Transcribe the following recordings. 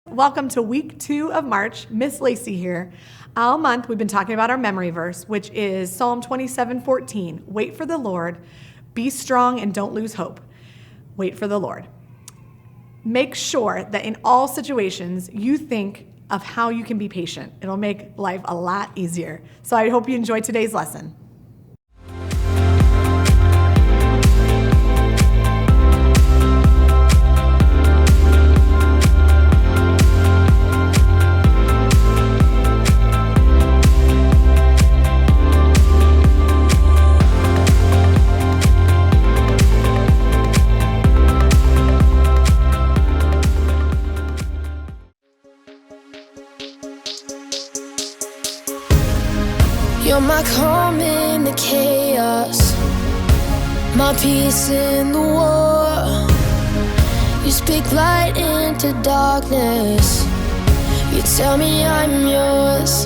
Welcome to week 2 of March. Miss Lacey here. All month we've been talking about our memory verse, which is Psalm 27:14. Wait for the Lord. Be strong and don't lose hope. Wait for the Lord. Make sure that in all situations you think of how you can be patient. It'll make life a lot easier. So I hope you enjoyed today's lesson. You're my calm in the chaos, my peace in the war. You speak light into darkness, you tell me I'm yours.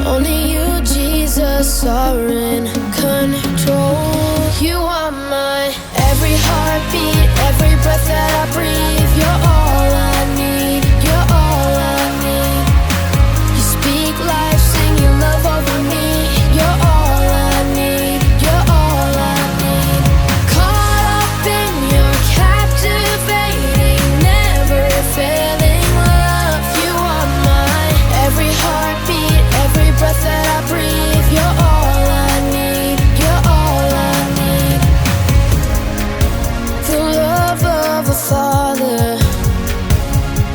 Only you, Jesus, are in control. You are my every heartbeat, every breath that I breathe. You're all I need, you're all I need. You speak life, singing love over me. You're all I need, you're all I need. Caught up in your captivating, never failing love. You are my every heartbeat, every breath that I breathe. You're all I need, you're all I need. The love of a father,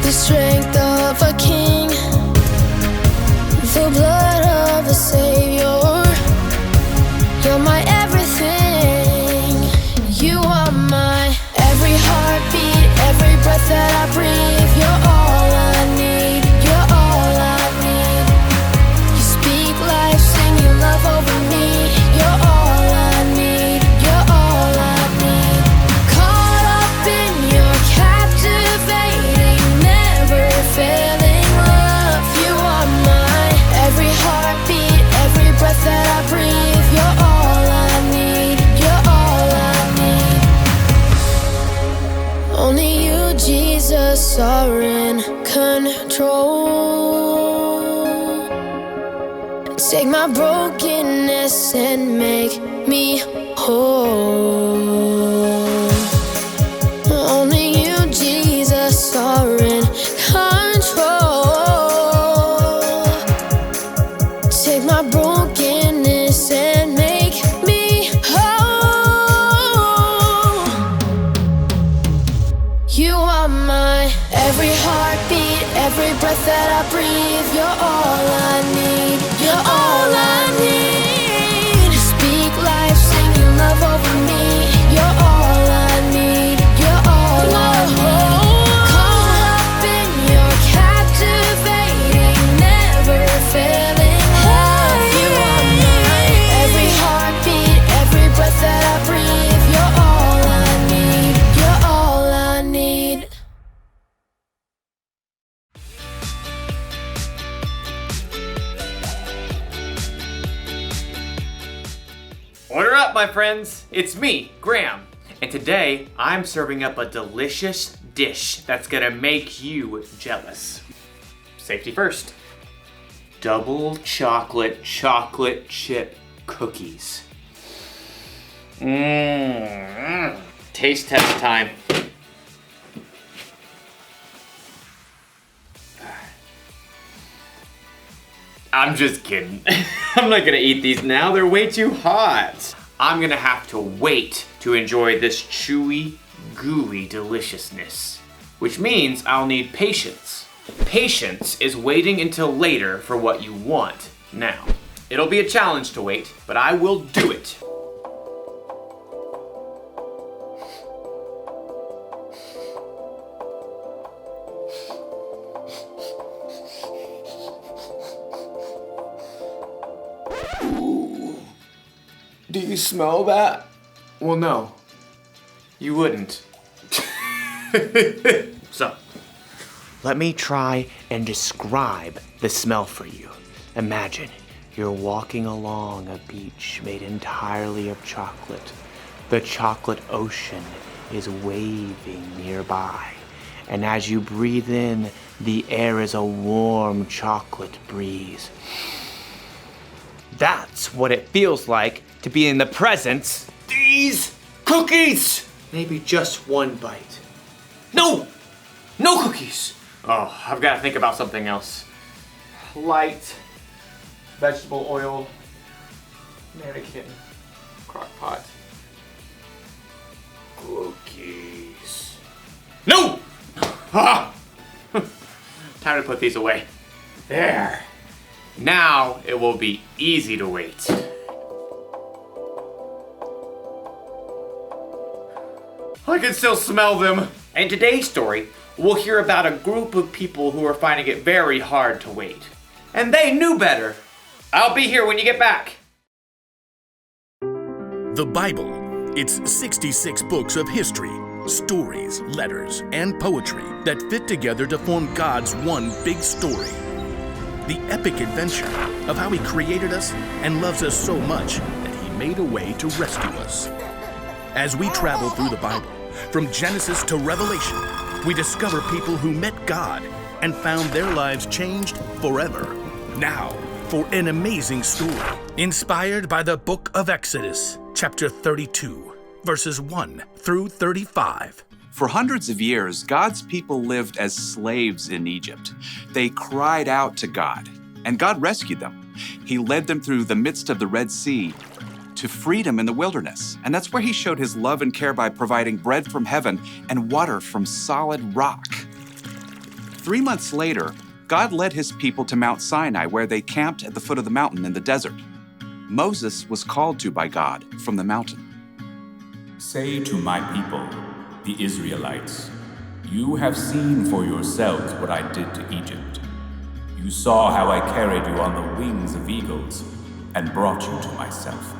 the strength of a king, the blood of a savior. You're my everything. You are my every heartbeat, every breath that I breathe. You're all I need, you're all I need. You speak life, singing love over me. You're all I need, you're all I need. Caught up in your captivating, never failing love. You are my every heartbeat, every breath that I breathe. You're all I need, you're all I need. Only you, Jesus, are in control. Take my brokenness and make me whole. Only you, Jesus, are in control. Take my brokenness and make me whole. You are my every heartbeat, every breath that I breathe. You're all I need, you're all I need. You speak life, singing love over me. You're all I need, you're all I need. Caught up in your captivating, never failing love. You are mine, every heartbeat, every breath that I breathe. You're all I need, you're all I need. Order up, my friends. It's me, Graham. And today, I'm serving up a delicious dish that's gonna make you jealous. Safety first. Double chocolate chip cookies. Taste test time. I'm just kidding. I'm not gonna eat these now, they're way too hot. I'm gonna have to wait to enjoy this chewy, gooey deliciousness. Which means I'll need patience. Patience is waiting until later for what you want now. It'll be a challenge to wait, but I will do it. Do you smell that? Well, no. You wouldn't. So, let me try and describe the smell for you. Imagine you're walking along a beach made entirely of chocolate. The chocolate ocean is waving nearby, And as you breathe in, the air is a warm chocolate breeze. That's what it feels like to be in the presence. These cookies! Maybe just one bite. No! No cookies! Oh, I've got to think about something else. Light, vegetable oil, mannequin, crock pot, cookies. No! Ah! Time to put these away. There. Now it will be easy to wait. I can still smell them. In today's story, we'll hear about a group of people who are finding it very hard to wait. And they knew better. I'll be here when you get back. The Bible. It's 66 books of history, stories, letters, and poetry that fit together to form God's one big story. The epic adventure of how He created us and loves us so much that He made a way to rescue us. As we travel through the Bible, from Genesis to Revelation, we discover people who met God and found their lives changed forever. Now, for an amazing story inspired by the book of Exodus, chapter 32, verses 1 through 35. For hundreds of years, God's people lived as slaves in Egypt. They cried out to God, and God rescued them. He led them through the midst of the Red Sea to freedom in the wilderness. And that's where He showed His love and care by providing bread from heaven and water from solid rock. 3 months later, God led His people to Mount Sinai, where they camped at the foot of the mountain in the desert. Moses was called to by God from the mountain. Say to my people, the Israelites, you have seen for yourselves what I did to Egypt. You saw how I carried you on the wings of eagles and brought you to myself.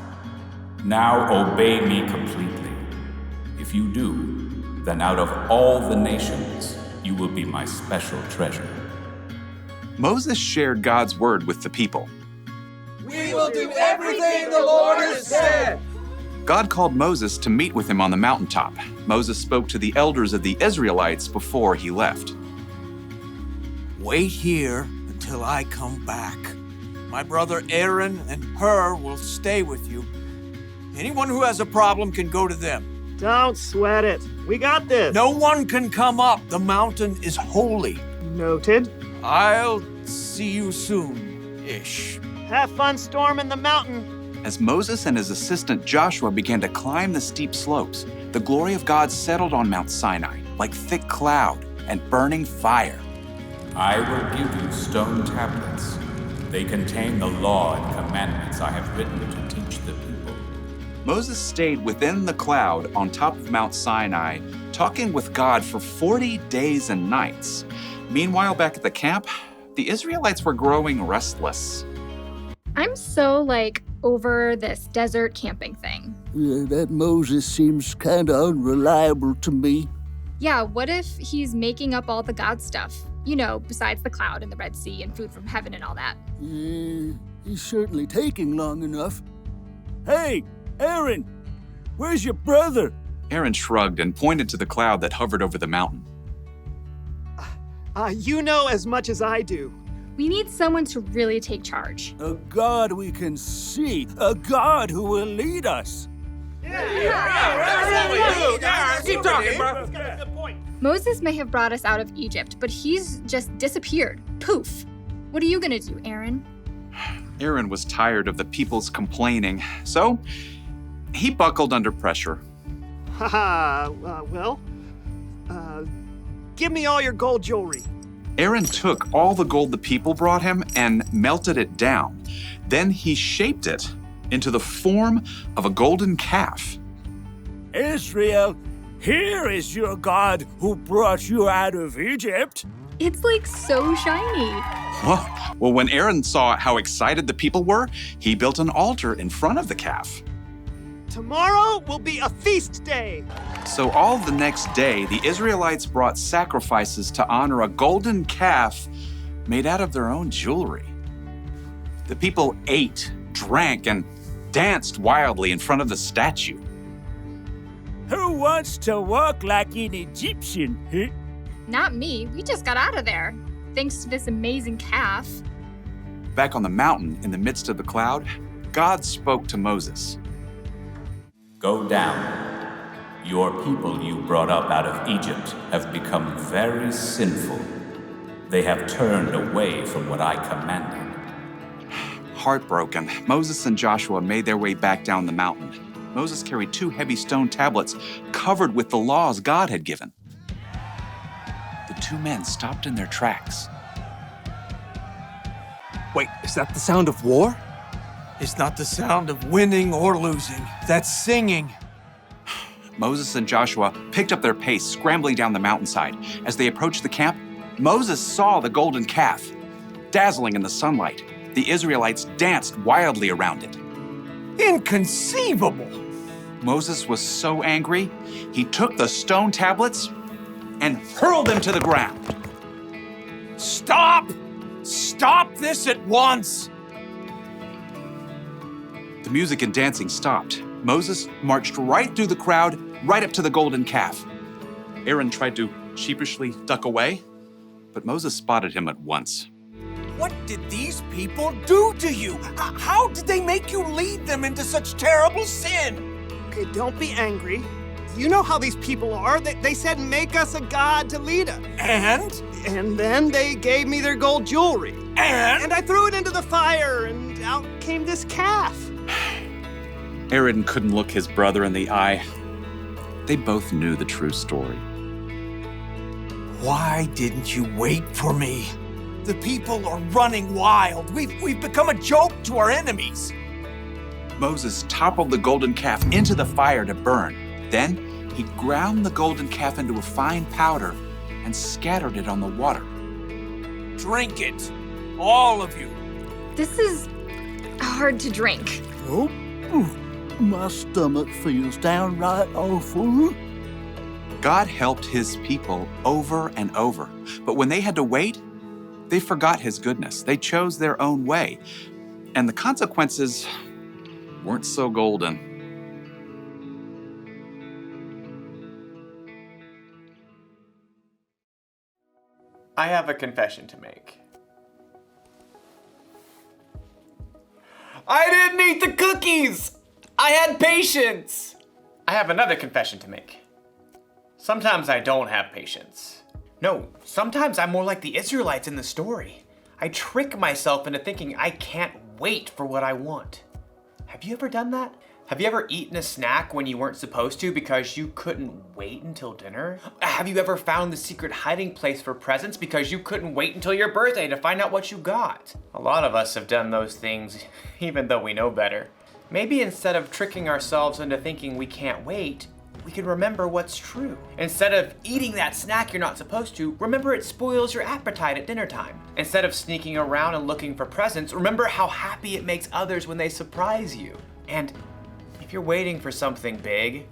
Now obey me completely. If you do, then out of all the nations, you will be my special treasure. Moses shared God's word with the people. We will do everything the Lord has said. God called Moses to meet with Him on the mountaintop. Moses spoke to the elders of the Israelites before he left. Wait here until I come back. My brother Aaron and Hur will stay with you. Anyone who has a problem can go to them. Don't sweat it. We got this. No one can come up. The mountain is holy. Noted. I'll see you soon-ish. Have fun storming the mountain. As Moses and his assistant Joshua began to climb the steep slopes, the glory of God settled on Mount Sinai like thick cloud and burning fire. I will give you stone tablets. They contain the law and commandments I have written to teach the people. Moses stayed within the cloud on top of Mount Sinai, talking with God for 40 days and nights. Meanwhile, back at the camp, the Israelites were growing restless. I'm so, over this desert camping thing. Yeah, that Moses seems kinda unreliable to me. Yeah, what if he's making up all the God stuff? You know, besides the cloud and the Red Sea and food from heaven and all that. He's certainly taking long enough. Hey, Aaron, where's your brother? Aaron shrugged and pointed to the cloud that hovered over the mountain. You know as much as I do. We need someone to really take charge. A God we can see, a God who will lead us. Keep talking, bro. Moses may have brought us out of Egypt, but he's just disappeared. Poof. What are you gonna do, Aaron? Aaron was tired of the people's complaining, so he buckled under pressure. Give me all your gold jewelry. Aaron took all the gold the people brought him and melted it down. Then he shaped it into the form of a golden calf. Israel, here is your God who brought you out of Egypt. It's so shiny. Well, when Aaron saw how excited the people were, he built an altar in front of the calf. Tomorrow will be a feast day. So all the next day, the Israelites brought sacrifices to honor a golden calf made out of their own jewelry. The people ate, drank, and danced wildly in front of the statue. Who wants to walk like an Egyptian? Not me. We just got out of there. Thanks to this amazing calf. Back on the mountain, in the midst of the cloud, God spoke to Moses. Go down. Your people you brought up out of Egypt have become very sinful. They have turned away from what I commanded. Heartbroken, Moses and Joshua made their way back down the mountain. Moses carried 2 heavy stone tablets covered with the laws God had given. The 2 men stopped in their tracks. Wait, is that the sound of war? It's not the sound of winning or losing. That's singing. Moses and Joshua picked up their pace, scrambling down the mountainside. As they approached the camp, Moses saw the golden calf. Dazzling in the sunlight, the Israelites danced wildly around it. Inconceivable! Moses was so angry, he took the stone tablets and hurled them to the ground. Stop! Stop this at once! The music and dancing stopped. Moses marched right through the crowd, right up to the golden calf. Aaron tried to sheepishly duck away, but Moses spotted him at once. What did these people do to you? How did they make you lead them into such terrible sin? Okay, don't be angry. You know how these people are. They said, make us a god to lead us. And then they gave me their gold jewelry. And I threw it into the fire, and out came this calf. Aaron couldn't look his brother in the eye. They both knew the true story. Why didn't you wait for me? The people are running wild. We've become a joke to our enemies. Moses toppled the golden calf into the fire to burn. Then he ground the golden calf into a fine powder and scattered it on the water. Drink it, all of you. This is hard to drink. Oh, my stomach feels downright awful. God helped his people over and over, but when they had to wait, they forgot his goodness. They chose their own way, and the consequences weren't so golden. I have a confession to make. I didn't eat the cookies! I had patience! I have another confession to make. Sometimes I don't have patience. No, sometimes I'm more like the Israelites in the story. I trick myself into thinking I can't wait for what I want. Have you ever done that? Have you ever eaten a snack when you weren't supposed to because you couldn't wait until dinner? Have you ever found the secret hiding place for presents because you couldn't wait until your birthday to find out what you got? A lot of us have done those things even though we know better. Maybe instead of tricking ourselves into thinking we can't wait, we can remember what's true. Instead of eating that snack you're not supposed to, remember it spoils your appetite at dinner time. Instead of sneaking around and looking for presents, remember how happy it makes others when they surprise you. And if you're waiting for something big,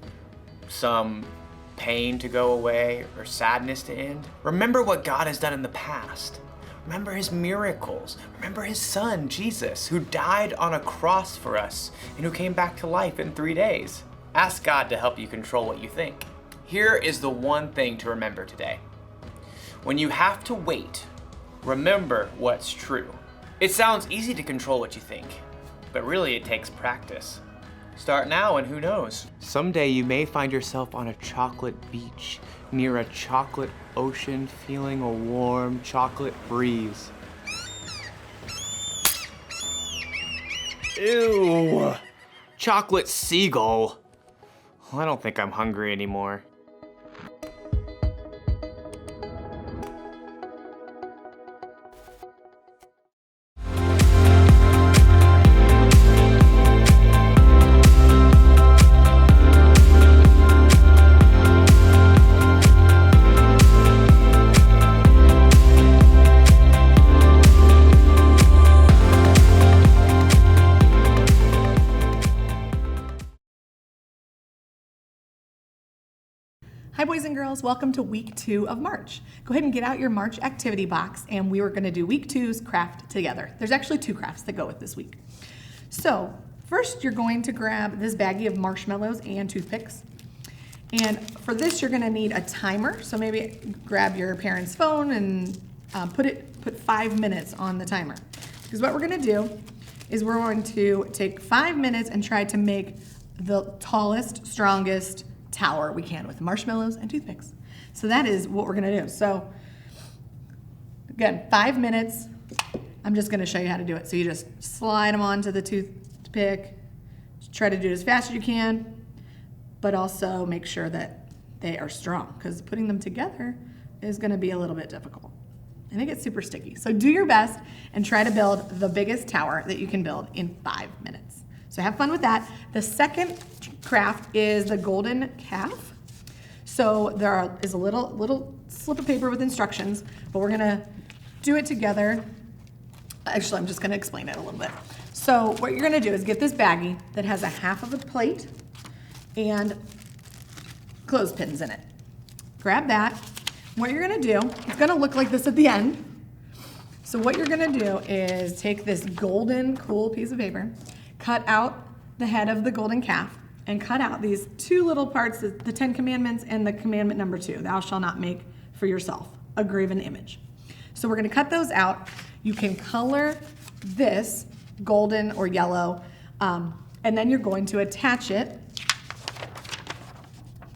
some pain to go away or sadness to end, remember what God has done in the past. Remember his miracles. Remember his son, Jesus, who died on a cross for us and who came back to life in 3 days. Ask God to help you control what you think. Here is the one thing to remember today. When you have to wait, remember what's true. It sounds easy to control what you think, but really it takes practice. Start now and who knows? Someday you may find yourself on a chocolate beach, near a chocolate ocean, feeling a warm chocolate breeze. Ew! Chocolate seagull. Well, I don't think I'm hungry anymore. Hi boys and girls, welcome to week 2 of March. Go ahead and get out your March activity box and we are gonna do week 2's craft together. There's actually 2 crafts that go with this week. So first you're going to grab this baggie of marshmallows and toothpicks. And for this, you're gonna need a timer. So maybe grab your parent's phone and put 5 minutes on the timer. Because what we're gonna do is we're going to take 5 minutes and try to make the tallest, strongest tower we can with marshmallows and toothpicks. So that is what we're gonna do. So again, 5 minutes. I'm just gonna show you how to do it. So you just slide them onto the toothpick. Try to do it as fast as you can, but also make sure that they are strong, because putting them together is gonna be a little bit difficult. And it gets super sticky. So do your best and try to build the biggest tower that you can build in 5 minutes. So have fun with that. The second craft is the golden calf. So there is a little slip of paper with instructions, but we're gonna do it together. Actually, I'm just gonna explain it a little bit. So what you're gonna do is get this baggie that has a half of a plate and clothespins in it. Grab that. What you're gonna do, it's gonna look like this at the end. So what you're gonna do is take this golden, cool piece of paper, cut out the head of the golden calf, and cut out these 2 little parts, the 10 Commandments and the commandment number 2, thou shalt not make for yourself a graven image. So we're gonna cut those out. You can color this golden or yellow, and then you're going to attach it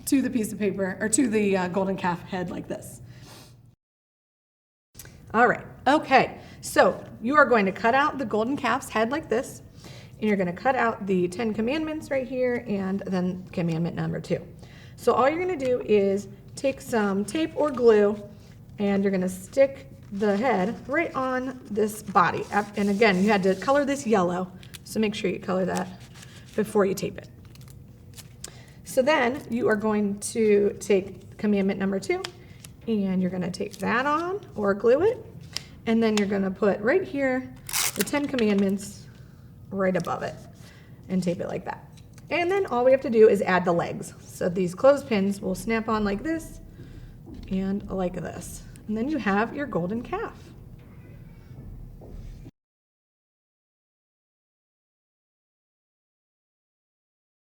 to the piece of paper, or to the golden calf head like this. All right, okay, so you are going to cut out the golden calf's head like this, and you're gonna cut out the 10 Commandments right here, and then commandment number 2. So all you're gonna do is take some tape or glue, and you're gonna stick the head right on this body. And again, you had to color this yellow, so make sure you color that before you tape it. So then you are going to take commandment number 2, and you're gonna take that on or glue it, and then you're gonna put right here the 10 Commandments right above it and tape it like that. And then all we have to do is add the legs. So these clothespins will snap on like this and like this. And then you have your golden calf.